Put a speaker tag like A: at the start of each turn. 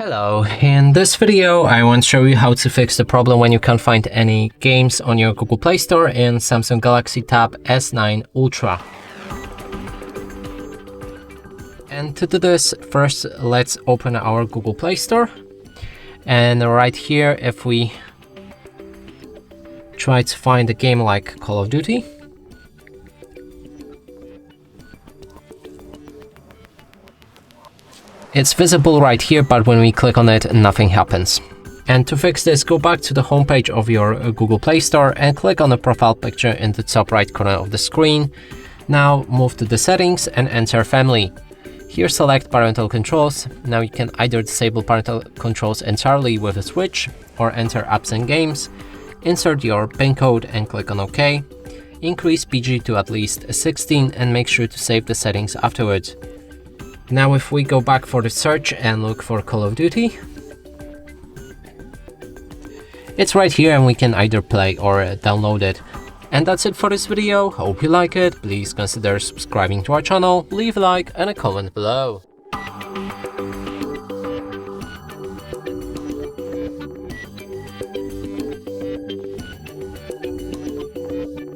A: Hello, in this video I want to show you how to fix the problem when you can't find any games on your Google Play Store in Samsung Galaxy Tab S9 Ultra. And to do this, first let's open our Google Play Store. And right here, if we try to find a game like Call of Duty, it's visible right here, but when we click on it, nothing happens. And to fix this, go back to the homepage of your Google Play Store and click on the profile picture in the top right corner of the screen. Now move to the settings and enter Family. Here select Parental Controls. Now you can either disable Parental Controls entirely with a switch or enter Apps and Games. Insert your PIN code and click on OK. Increase PG to at least 16 and make sure to save the settings afterwards. Now if we go back for the search and look for Call of Duty, it's right here and we can either play or download it. And that's it for this video. Hope you like it. Please consider subscribing to our channel, leave a like and a comment below.